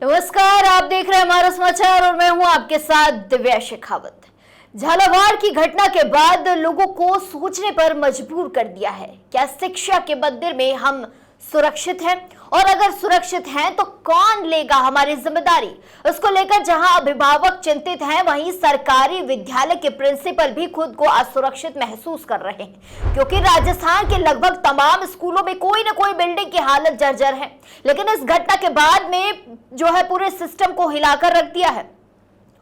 नमस्कार, आप देख रहे हैं हमारा समाचार और मैं हूं आपके साथ दिव्या शेखावत। झालावाड़ की घटना के बाद लोगों को सोचने पर मजबूर कर दिया है। क्या शिक्षा के मंदिर में हम सुरक्षित हैं? और अगर सुरक्षित हैं तो कौन लेगा हमारी जिम्मेदारी? उसको लेकर जहां अभिभावक चिंतित हैं, वहीं सरकारी विद्यालय के प्रिंसिपल भी खुद को असुरक्षित महसूस कर रहे हैं, क्योंकि राजस्थान के लगभग तमाम स्कूलों में कोई न कोई बिल्डिंग की हालत जर्जर है। लेकिन इस घटना के बाद में जो है पूरे सिस्टम को हिलाकर रख दिया है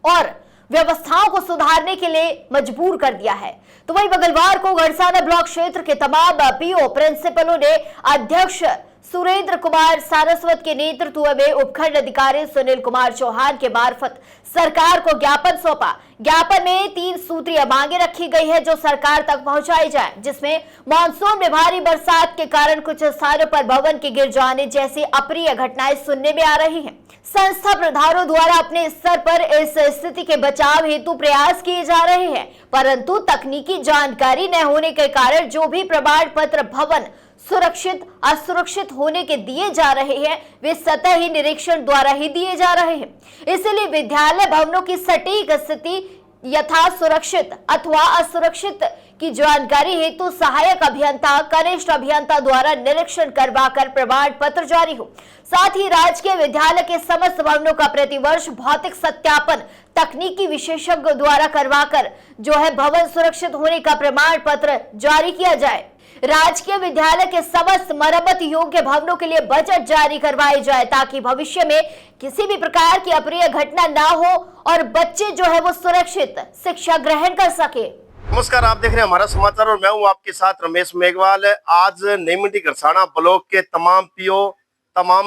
और व्यवस्थाओं को सुधारने के लिए मजबूर कर दिया है। तो वही मंगलवार को गढ़साना ब्लॉक क्षेत्र के तमाम पीओ प्रिंसिपलों ने अध्यक्ष सुरेंद्र कुमार सारस्वत के नेतृत्व में उपखंड अधिकारी सुनील कुमार चौहान के मार्फत सरकार को ज्ञापन सौंपा। ज्ञापन में 3 सूत्रीय मांगे रखी गई है जो सरकार तक पहुंचाई जाए, जिसमें मानसून में भारी बरसात के कारण कुछ स्थानों पर भवन के गिर जाने जैसी अप्रिय घटनाएं सुनने में आ रही हैं। संस्था प्रधानों द्वारा अपने स्तर पर इस स्थिति के बचाव हेतु प्रयास किए जा रहे हैं, परंतु तकनीकी जानकारी न होने के कारण जो भी प्रमाण पत्र भवन सुरक्षित असुरक्षित होने के दिए जा रहे हैं, वे सतही निरीक्षण द्वारा ही दिए जा रहे हैं। इसलिए विद्यालय भवनों की सटीक स्थिति यथा सुरक्षित अथवा असुरक्षित की जानकारी हेतु सहायक अभियंता कनिष्ठ अभियंता द्वारा निरीक्षण करवाकर प्रमाण पत्र जारी हो। साथ ही राजकीय विद्यालय के समस्त भवनों का प्रतिवर्ष भौतिक सत्यापन तकनीकी विशेषज्ञ द्वारा करवाकर जो है भवन सुरक्षित होने का प्रमाण पत्र जारी किया जाए। राजकीय विद्यालय के समस्त मरम्मत योग्य भवनों के लिए बजट जारी करवाए जाए, ताकि भविष्य में किसी भी प्रकार की अप्रिय घटना ना हो और बच्चे जो है वो सुरक्षित शिक्षा ग्रहण कर सके। नमस्कार, आप देख रहे हैं हमारा समाचार और मैं हूं आपके साथ रमेश मेघवाल। आज नई मंडी गढ़साना ब्लॉक के तमाम पीओ, तमाम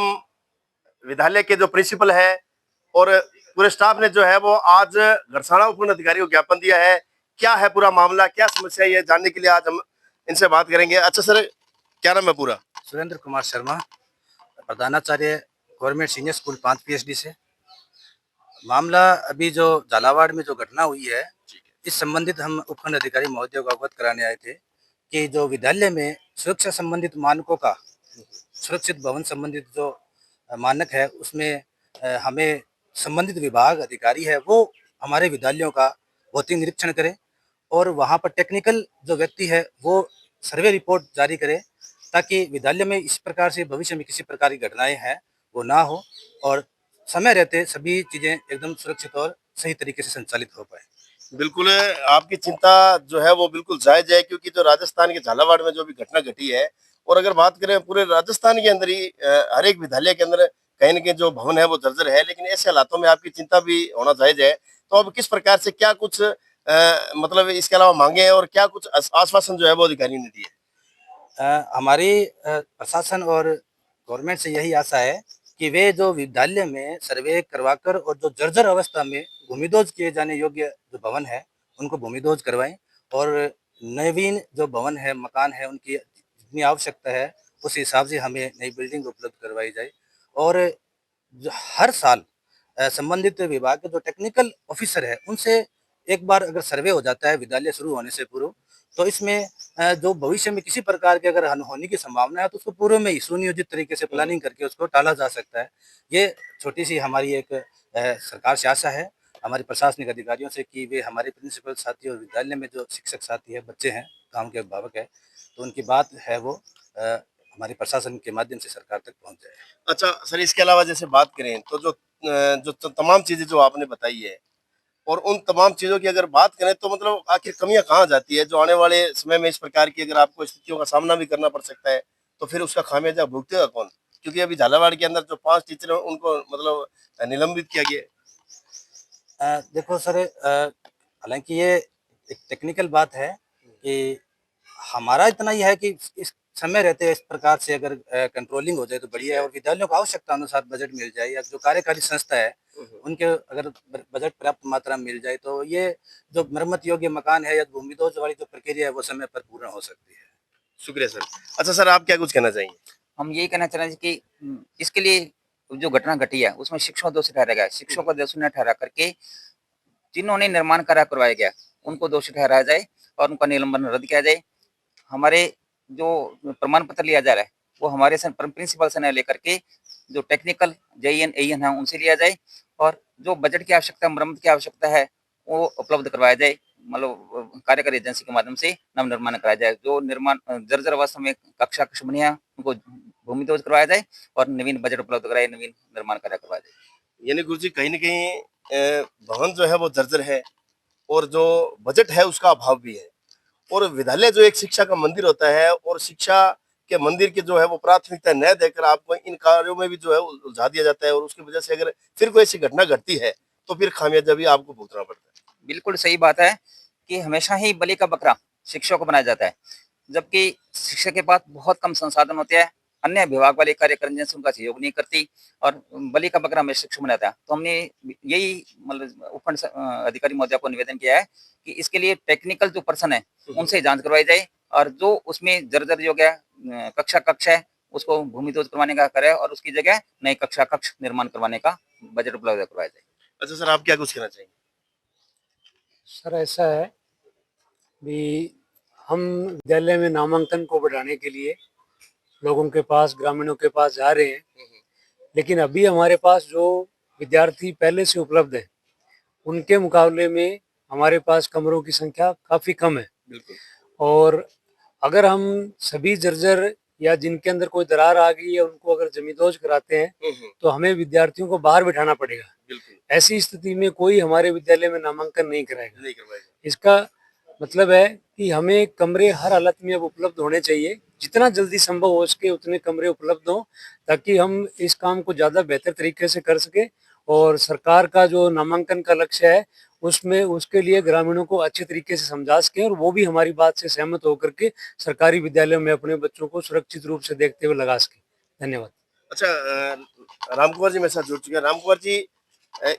विद्यालय के जो प्रिंसिपल है और पूरे स्टाफ ने जो है वो आज गढ़साना उपखंड अधिकारी को ज्ञापन दिया है। क्या है पूरा मामला, क्या समस्या है, जानने के लिए आज हम इनसे बात करेंगे। अच्छा सर, क्या नाम है पूरा? सुरेंद्र कुमार शर्मा, प्रधानाचार्य गवर्नमेंट सीनियर स्कूल 5 PhD से। मामला अभी जो झालावाड़ में जो घटना हुई है, इस संबंधित हम उपखंड अधिकारी महोदय को अवगत कराने आए थे कि जो विद्यालय में सुरक्षा संबंधित मानकों का, सुरक्षित भवन संबंधित जो मानक है, उसमें हमें संबंधित विभाग अधिकारी है वो हमारे विद्यालयों का भौतिक निरीक्षण करे और वहाँ पर टेक्निकल जो व्यक्ति है वो सर्वे रिपोर्ट जारी करे, ताकि विद्यालय में इस प्रकार से भविष्य में किसी प्रकार की घटनाएं हैं वो ना हो और समय रहते सभी चीजें एकदम सुरक्षित और सही तरीके से संचालित हो पाए। बिल्कुल, आपकी चिंता जो है वो बिल्कुल जायज है, क्योंकि जो राजस्थान के झालावाड़ में जो भी घटना घटी है, और अगर बात करें पूरे राजस्थान के अंदर ही हर एक विद्यालय के अंदर कहीं न कहीं जो भवन है वो जर्जर है, लेकिन ऐसे हालातों में आपकी चिंता भी होना जायज है। तो अब किस प्रकार से क्या कुछ मतलब इसके अलावा मांगे हैं और क्या कुछ आश्वासन जो है वो अधिकारी ने दिए? हमारी प्रशासन और गवर्नमेंट से यही आशा है कि वे जो विद्यालय में सर्वे करवाकर और जो जर्जर अवस्था में भूमिदोज किए जाने योग्य जो भवन है उनको भूमिदोज करवाएं और नवीन जो भवन है, मकान है, उनकी जितनी आवश्यकता है उस हिसाब से हमें नई बिल्डिंग उपलब्ध करवाई जाए। और हर साल संबंधित विभाग के जो टेक्निकल ऑफिसर है उनसे एक बार अगर सर्वे हो जाता है विद्यालय शुरू होने से पूर्व, तो इसमें जो भविष्य में किसी प्रकार की अगर अनहोनी की संभावना है तो उसको पूर्व में ही सुनियोजित तरीके से प्लानिंग करके उसको टाला जा सकता है। ये छोटी सी हमारी एक सरकार से आशा है हमारे प्रशासनिक अधिकारियों से कि वे हमारे प्रिंसिपल साथी और विद्यालय में जो शिक्षक साथी है, बच्चे हैं, गाँव के अभिभावक है, तो उनकी बात है वो हमारे प्रशासन के माध्यम से सरकार तक पहुँच जाए। अच्छा सर, इसके अलावा जैसे बात करें तो जो तमाम चीजें जो आपने बताई है और उन तमाम चीजों की अगर बात करें तो मतलब आखिर कमियां कहाँ जाती है, जो आने वाले समय में इस प्रकार की अगर आपको स्थितियों का सामना भी करना पड़ सकता है तो फिर उसका खामियाजा भुगतेगा कौन? क्योंकि अभी झालावाड़ के अंदर जो 5 टीचर हैं उनको मतलब निलंबित किया गया है। देखो सर, हालांकि ये एक टेक्निकल बात है कि हमारा इतना ही है कि इस समय रहते इस प्रकार से अगर कंट्रोलिंग हो जाए तो बढ़िया है और विद्यालयों को आवश्यकता अनुसार बजट मिल जाए या जो कार्यकारी संस्था है उनके अगर बजट पर्याप्त मात्रा में मिल जाए तो ये जो मरम्मत योग्य मकान है या भूमिदोज वाली जो प्रक्रिया है वो समय पर पूर्ण हो सकती है। शुक्रिया सर। अच्छा सर, आप क्या कुछ कहना चाहेंगे? हम यही कहना चाह रहे हैं कि इसके लिए जो घटना घटी है उसमें शिक्षकों को दोषी ठहराया गया। शिक्षकों को दोषी न ठहरा करके जिन्होंने निर्माण कार्य करवाया गया उनको दोषी ठहराया जाए और उनका निलंबन रद्द किया जाए। हमारे जो प्रमाण पत्र लिया जा रहा है वो हमारे प्रिंसिपल से न लेकर के जो टेक्निकल जेईएन एईएन है उनसे लिया जाए, और जो बजट की आवश्यकता, मरम्मत की आवश्यकता है वो उपलब्ध करवाया जाए, मतलब कार्यकारी एजेंसी के माध्यम से नव निर्माण कराया जाए। जो निर्माण जर्जर अवस्था में कक्षा कक्ष बने हैं उनको भूमिदोज करवाया जाए और नवीन बजट उपलब्ध कराए, नवीन निर्माण कार्य करवाया जाए। यानी गुरुजी कहीं न कहीं भवन जो है वो जर्जर है और जो बजट है उसका अभाव भी है। और विद्यालय जो एक शिक्षा का मंदिर होता है और शिक्षा के मंदिर की जो है वो प्राथमिकता न देकर आपको इन कार्यों में भी जो है उलझा दिया जाता है, और उसकी वजह से अगर फिर कोई ऐसी घटना घटती है तो फिर खामियाजा भी आपको भुगतना पड़ता है। बिल्कुल सही बात है कि हमेशा ही बलि का बकरा शिक्षक को बनाया जाता है, जबकि शिक्षक के पास बहुत कम संसाधन होते हैं, अन्य विभाग वाले कार्यक्रम से उनका सहयोग नहीं करती और बलि का बकरा हमें शिक्षक बनाता है। तो हमने यही मतलब उपखंड अधिकारी महोदय को निवेदन किया है कि इसके लिए टेक्निकल जो पर्सन है उनसे जांच करवाई जाए, और जो उसमें जर्जर जो है कक्षा कक्ष है उसको भूमिदोज करवाने का करे और उसकी जगह नई कक्षा कक्ष निर्माण करवाने का बजट उपलब्ध करवाया जाए। अच्छा सर, आप क्या कुछ कहना चाहेंगे? सर ऐसा है भी हम विद्यालय में नामांकन को बढ़ाने के लिए लोगों के पास, ग्रामीणों के पास जा रहे हैं, लेकिन अभी हमारे पास जो विद्यार्थी पहले से उपलब्ध है उनके मुकाबले में हमारे पास कमरों की संख्या काफ़ी कम है। बिल्कुल। और अगर हम सभी जर्जर या जिनके अंदर कोई दरार आ गई है उनको अगर जमींदोज कराते हैं तो हमें विद्यार्थियों को बाहर बिठाना पड़ेगा। बिल्कुल। ऐसी स्थिति में कोई हमारे विद्यालय में नामांकन नहीं कराएगा। नहीं करवाएगा। इसका मतलब है कि हमें कमरे हर हालत में अब उपलब्ध होने चाहिए, जितना जल्दी संभव हो सके उतने कमरे उपलब्ध हों, ताकि हम इस काम को ज़्यादा बेहतर तरीके से कर सके। और सरकार का जो नामांकन का लक्ष्य है उसमें उसके लिए ग्रामीणों को अच्छे तरीके से समझा सकें और वो भी हमारी बात से सहमत होकर के सरकारी विद्यालयों में अपने बच्चों को सुरक्षित रूप से देखते हुए लगा सकें। धन्यवाद। अच्छा, रामकुमार जी मेरे साथ जुड़ चुके हैं। रामकुमार जी,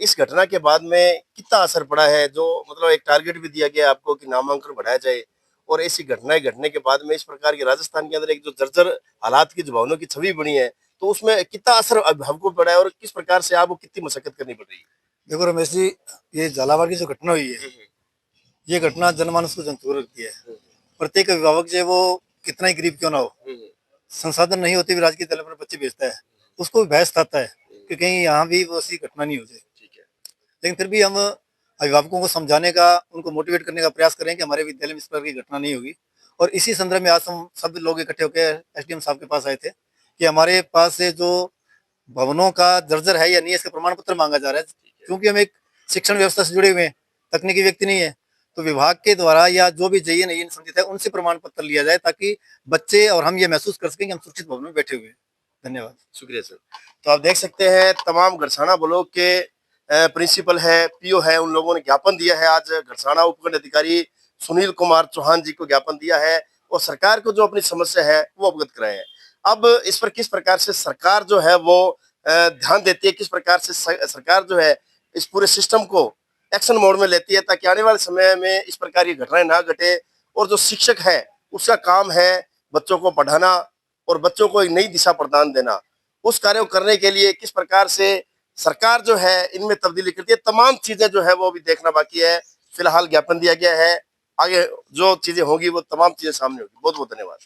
इस घटना के बाद में कितना असर पड़ा है? जो मतलब एक टारगेट भी दिया गया आपको कि नामांकन बढ़ाया जाए, और ऐसी घटनाएं घटने के बाद में इस प्रकार की राजस्थान के अंदर एक जो जर्जर हालात की, जो भवनों की छवि बनी है, तो उसमें कितना असर अभिभावकों को पड़ा है और किस प्रकार से आपको कितनी मशक्कत करनी पड़ रही है? देखो रमेश जी, ये झालावाड़ की जो घटना हुई है, ये घटना जनमानस को झंझोर रखती है। प्रत्येक अभिभावक जो है वो कितना ही गरीब क्यों ना हो, संसाधन नहीं होते भी राजकीय विद्यालय में बच्चे भेजता है, उसको भी भैंस खाता है कि कहीं यहाँ भी वो ऐसी घटना नहीं हो जाए। ठीक है। लेकिन फिर भी हम अभिभावकों को समझाने का, उनको मोटिवेट करने का प्रयास करें कि हमारे विद्यालय में इस प्रकार की घटना नहीं होगी। और इसी संदर्भ में आज हम सब लोग इकट्ठे होकर एसडीएम साहब के पास आए थे कि हमारे पास से जो भवनों का जर्जर है या नहीं, इसका प्रमाण पत्र मांगा जा रहा है, क्योंकि हम एक शिक्षण व्यवस्था से जुड़े हुए हैं, तकनीकी व्यक्ति नहीं है। तो विभाग के द्वारा या जो भी जेईएन संबंधित है उनसे प्रमाण पत्र लिया जाए, ताकि बच्चे और हम ये महसूस कर सकें कि हम सुरक्षित भवन में बैठे हुए हैं। धन्यवाद। शुक्रिया सर। तो आप देख सकते हैं तमाम घरसाना ब्लॉक के प्रिंसिपल है, पीओ है, उन लोगों ने ज्ञापन दिया है। आज घरसाना उपखंड अधिकारी सुनील कुमार चौहान जी को ज्ञापन दिया है और सरकार को जो अपनी समस्या है वो अवगत कराए हैं। अब इस पर किस प्रकार से सरकार जो है वो ध्यान देती है, किस प्रकार से सरकार जो है इस पूरे सिस्टम को एक्शन मोड में लेती है, ताकि आने वाले समय में इस प्रकार की घटनाएं ना घटे। और जो शिक्षक है उसका काम है बच्चों को पढ़ाना और बच्चों को एक नई दिशा प्रदान देना। उस कार्य को करने के लिए किस प्रकार से सरकार जो है इनमें तब्दीली करती है, तमाम चीजें जो है वो अभी देखना बाकी है। फिलहाल ज्ञापन दिया गया है, आगे जो चीजें होंगी वो तमाम चीजें सामने होगी। बहुत बहुत धन्यवाद।